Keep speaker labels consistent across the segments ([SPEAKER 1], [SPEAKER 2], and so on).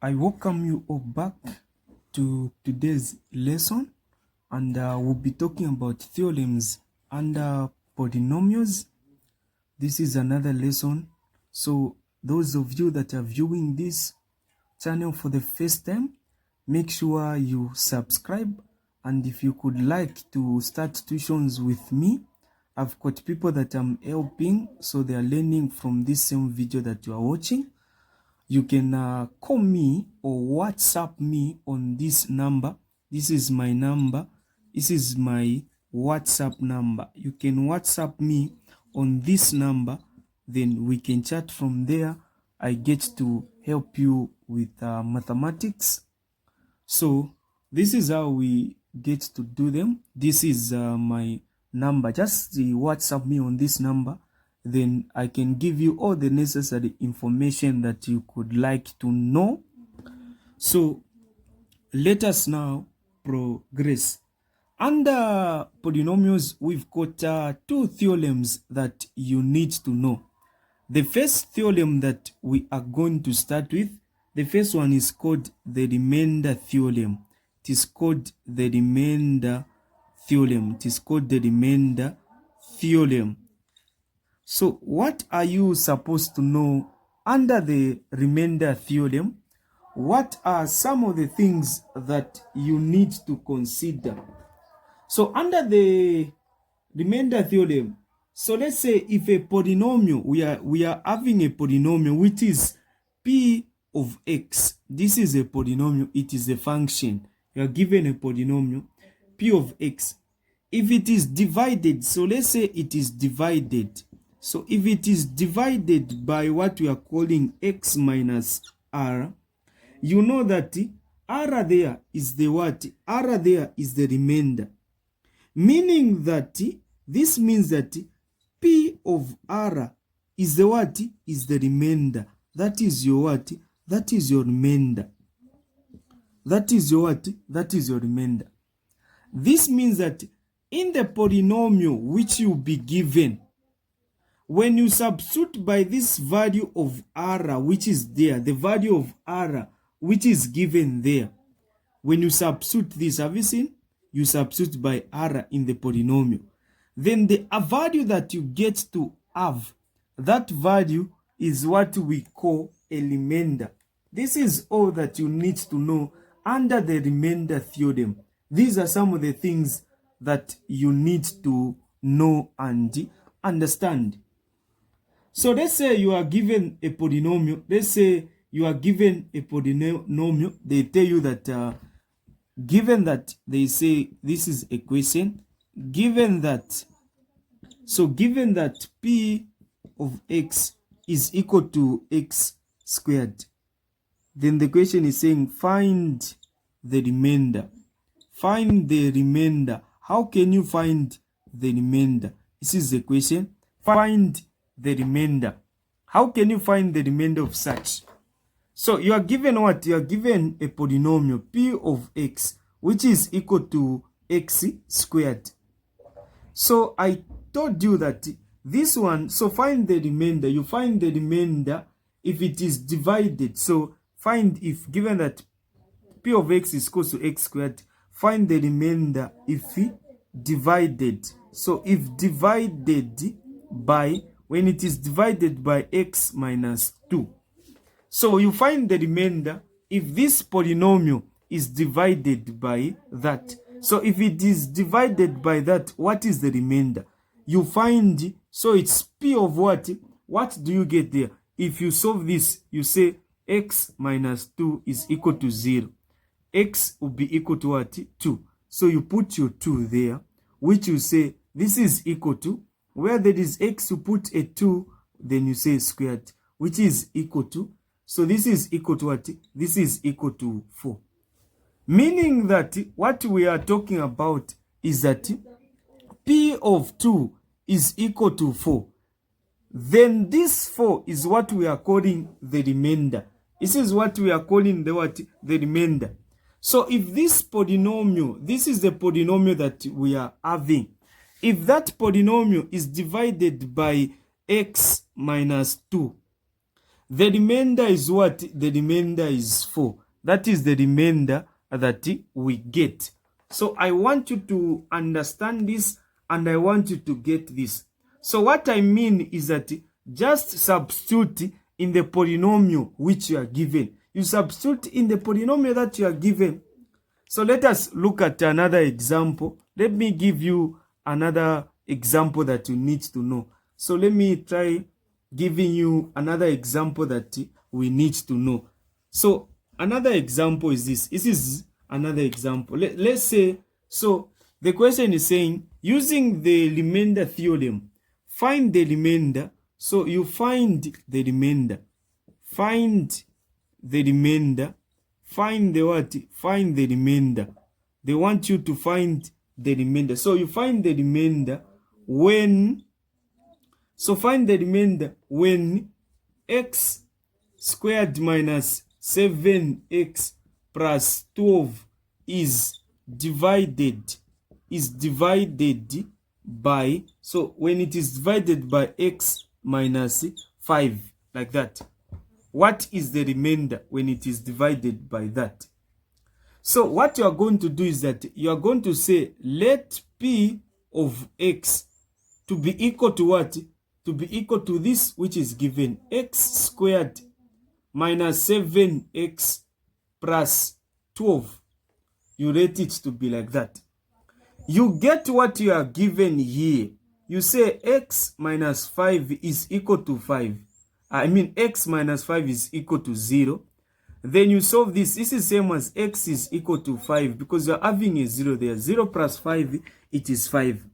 [SPEAKER 1] I welcome you all back to today's lesson, and we'll be talking about theorems and polynomials. This is another lesson, so those of you that are viewing this channel for the first time, make sure you subscribe, and if you could like to start tuitions with me, I've got people that I'm helping, so they are learning from this same video that you are watching. You can call me or WhatsApp me on this number. This is my number. This is my WhatsApp number. You can WhatsApp me on this number. Then we can chat from there. I get to help you with mathematics. So this is how we get to do them. This is my number. Just WhatsApp me on this number. Then I can give you all the necessary information that you could like to know. So let us now progress. Under polynomials, we've got two theorems that you need to know. The first theorem that we are going to start with, the first one is called the remainder theorem. It is called the remainder theorem. It is called the remainder theorem. So what are you supposed to know under the remainder theorem? What are some of the things that you need to consider? So under the remainder theorem, so let's say if a polynomial, we are having a polynomial which is p of x. This is a polynomial, it is a function. You are given a polynomial p of x. If it is divided, so let's say it is divided. So if it is divided by what we are calling x minus r, you know that r there is the what? R there is the remainder. Meaning that this means that p of r is the what? Is the remainder. That is your what? That is your remainder. That is your what? That is your remainder. This means that in the polynomial which you be given, when you substitute by this value of r which is there, the value of r which is given there, when you substitute this, have you seen? You substitute by r in the polynomial. Then the value that you get to have, that value is what we call a remainder. This is all that you need to know under the remainder theorem. These are some of the things that you need to know and understand. So let's say you are given a polynomial. Let's say you are given a polynomial. They tell you that given that, they say this is a question. Given that, so given that p of x is equal to x squared, then the question is saying find the remainder. Find the remainder. How can you find the remainder? This is the question. Find the remainder. How can you find the remainder of such? So you are given what? You are given a polynomial p of x which is equal to x squared. So I told you that this one, so find the remainder. You find the remainder if it is divided. So find, if given that p of x is equal to x squared, find the remainder if divided. So if divided by, when it is divided by x minus 2. So you find the remainder if this polynomial is divided by that. So if it is divided by that, what is the remainder? You find, so it's p of what? What do you get there? If you solve this, you say x minus 2 is equal to 0. X will be equal to what? 2. So you put your 2 there, which you say this is equal to, where there is x, you put a 2, then you say squared, which is equal to, so this is equal to what? This is equal to 4. Meaning that what we are talking about is that p of 2 is equal to 4. Then this 4 is what we are calling the remainder. This is what we are calling the what? The remainder. So if this polynomial, this is the polynomial that we are having. If that polynomial is divided by x minus 2, The remainder is what? The remainder is 4. That is the remainder that we get. So I want you to understand this and I want you to get this. So what I mean is that just substitute in the polynomial which you are given. You substitute in the polynomial that you are given. So let us look at another example. Let me give you another example that you need to know. So let me try giving you another example that we need to know. So another example is this. This is another example. Let's say, so the question is saying, using the remainder theorem, find the remainder. So you find the remainder. Find the remainder. Find the what? Find the remainder. They want you to find the remainder. So you find the remainder when, so find the remainder when x squared minus 7x plus 12 is divided by, so when it is divided by x minus 5, like that. What is the remainder when it is divided by that? So what you are going to do is that you are going to say, let p of x to be equal to what? To be equal to this which is given, x squared minus 7x plus 12. You rate it to be like that. You get what you are given here. You say x minus 5 is equal to 5. I mean x minus 5 is equal to 0. Then you solve this. This is same as x is equal to 5 because you are having a 0 there. 0 plus 5, it is 5.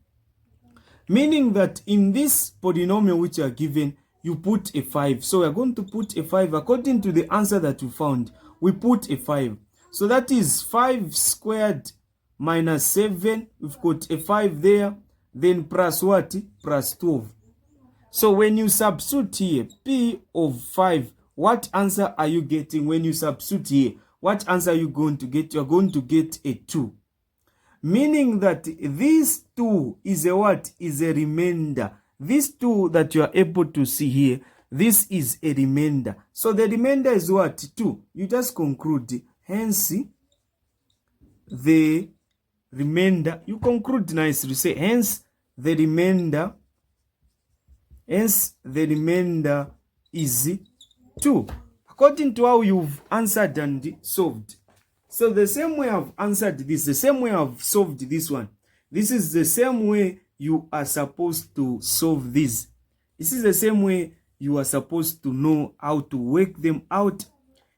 [SPEAKER 1] Meaning that in this polynomial which you are given, you put a 5. So we are going to put a 5 according to the answer that you found. We put a 5. So that is 5 squared minus 7. We've got a 5 there. Then plus what? Plus 12. So when you substitute here, p of 5, what answer are you getting when you substitute here? What answer are you going to get? You're going to get a 2. Meaning that this 2 is a what? Is a remainder. This 2 that you are able to see here, this is a remainder. So the remainder is what? 2. You just conclude. Hence, the remainder, you conclude nicely. Say, hence, the remainder is 2. According to how you've answered and solved. So the same way I've answered this, the same way I've solved this one, this is the same way you are supposed to solve this. This is the same way you are supposed to know how to work them out.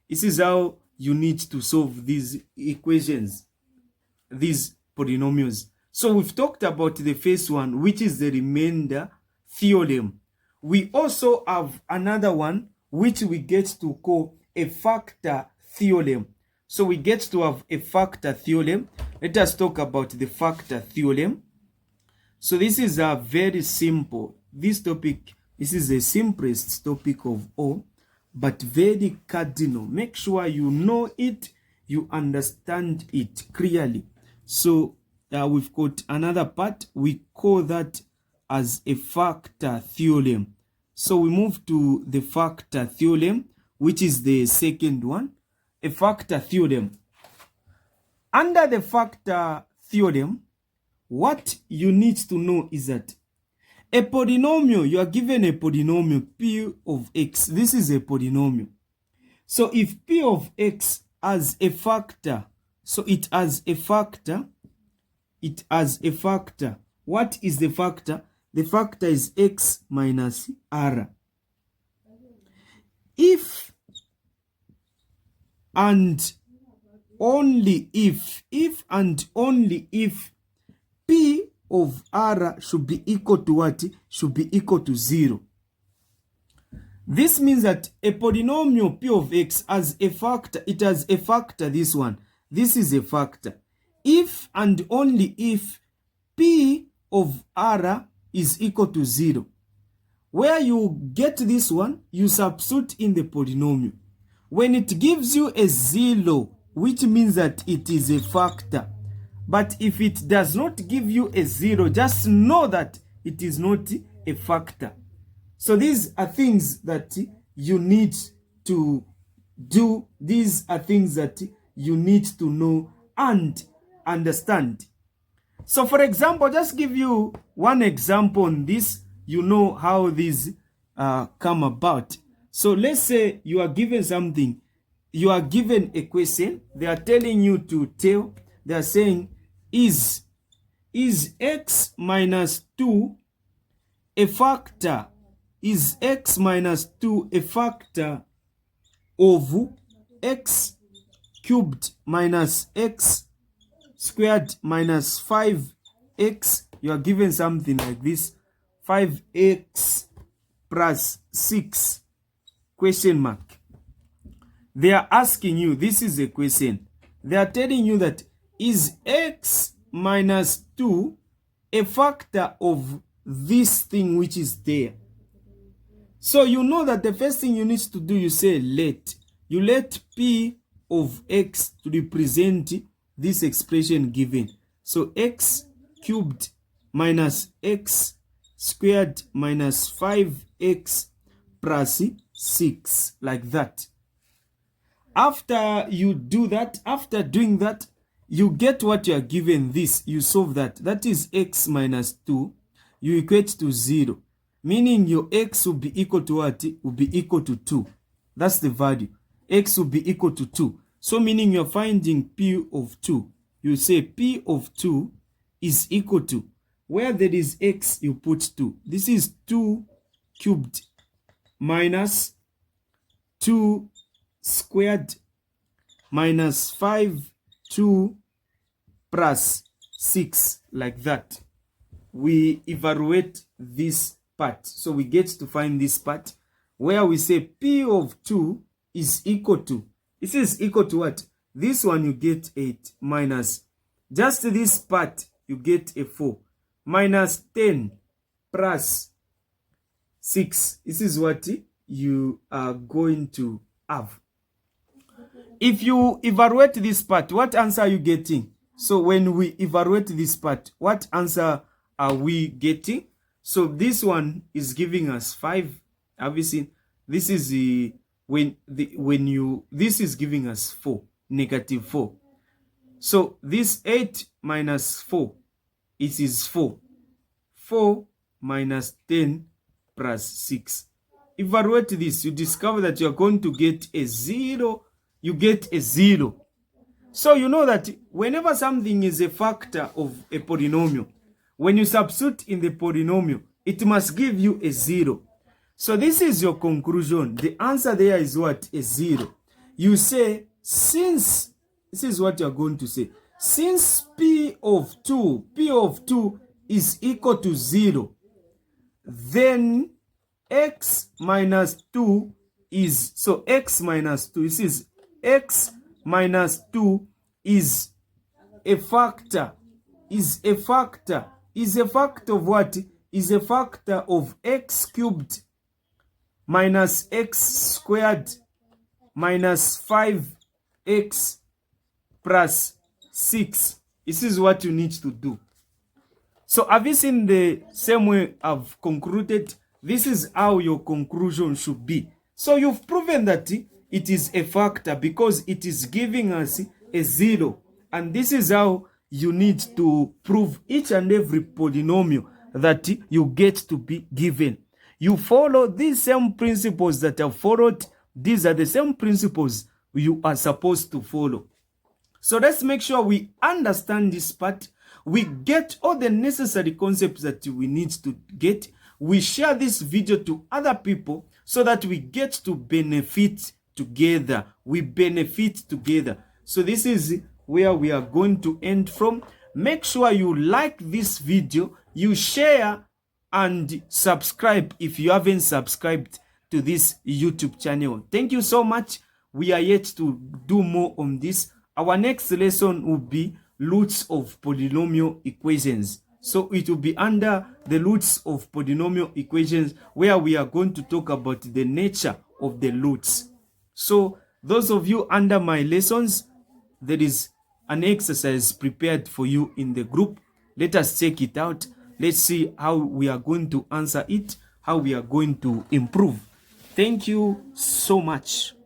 [SPEAKER 1] This is how you need to solve these equations, these polynomials. So we've talked about the first one, which is the remainder theorem. We also have another one, which we get to call a factor theorem. So we get to have a factor theorem. Let us talk about the factor theorem. So this is a very simple, this topic, this is the simplest topic of all, but very cardinal. Make sure you know it, you understand it clearly. So we've got another part, we call that as a factor theorem. So we move to the factor theorem, which is the second one, a factor theorem. Under the factor theorem, what you need to know is that a polynomial, you are given a polynomial p of x. This is a polynomial. So if p of x has a factor, so it has a factor, it has a factor. What is the factor? The factor is x minus r. If and only if and only if p of r should be equal to what? Should be equal to 0. This means that a polynomial p of x has a factor. It has a factor, this one. This is a factor. If and only if p of r is equal to 0. Where you get this one, you substitute in the polynomial. When it gives you a 0, which means that it is a factor. But if it does not give you a 0, just know that it is not a factor. So these are things that you need to do. These are things that you need to know and understand. So for example, just give you one example on this. You know how these come about. So let's say you are given something. You are given a question. They are telling you to tell. They are saying, is x minus 2 a factor? Is x minus 2 a factor of x cubed minus x squared minus 5x? You are given something like this, 5x plus 6 question mark. They are asking you, this is a question. They are telling you that is x minus 2 a factor of this thing which is there. So you know that the first thing you need to do, you say let. You let p of x to represent this expression given. So x cubed minus x squared minus 5x plus 6, like that. After you do that, after doing that, you get what you are given this. You solve that. That is x minus 2. You equate to 0. Meaning your x will be equal to what? Will be equal to 2. That's the value. X will be equal to 2. So meaning you're finding p of 2. You say p of 2 is equal to, where there is x, you put 2. This is 2 cubed minus 2 squared minus 5, 2 plus 6, like that. We evaluate this part. So we get to find this part where we say p of 2 is equal to, this is equal to what? This one you get 8 minus, just this part you get a 4, minus 10 plus 6. This is what you are going to have. If you evaluate this part, what answer are you getting? So when we evaluate this part, what answer are we getting? So this one is giving us 5. Have you seen? This is this is giving us 4, negative 4. So this 8 minus 4, it is 4. 4 minus 10 plus 6. Evaluate this, you discover that you are going to get a 0. You get a 0. So you know that whenever something is a factor of a polynomial, when you substitute in the polynomial, it must give you a 0. So this is your conclusion. The answer there is what? A 0. You say, since, this is what you are going to say, since p of 2 is equal to 0, then x minus 2 is, so x minus 2, this is x minus 2 is a factor, is a factor of what? Is a factor of x cubed minus x squared minus 5x plus 6. This is what you need to do. So have you seen the same way I've concluded? This is how your conclusion should be. So you've proven that it is a factor because it is giving us a 0. And this is how you need to prove each and every polynomial that you get to be given. You follow these same principles that I've followed. These are the same principles you are supposed to follow. So let's make sure we understand this part. We get all the necessary concepts that we need to get. We share this video to other people so that we get to benefit together. We benefit together. So this is where we are going to end from. Make sure you like this video, you share and subscribe if you haven't subscribed to this YouTube channel. Thank you so much. We are yet to do more on this. Our next lesson will be roots of polynomial equations. So it will be under the roots of polynomial equations, where we are going to talk about the nature of the roots. So those of you under my lessons, there is an exercise prepared for you in the group. Let us check it out. Let's see how we are going to answer it, how we are going to improve. Thank you so much.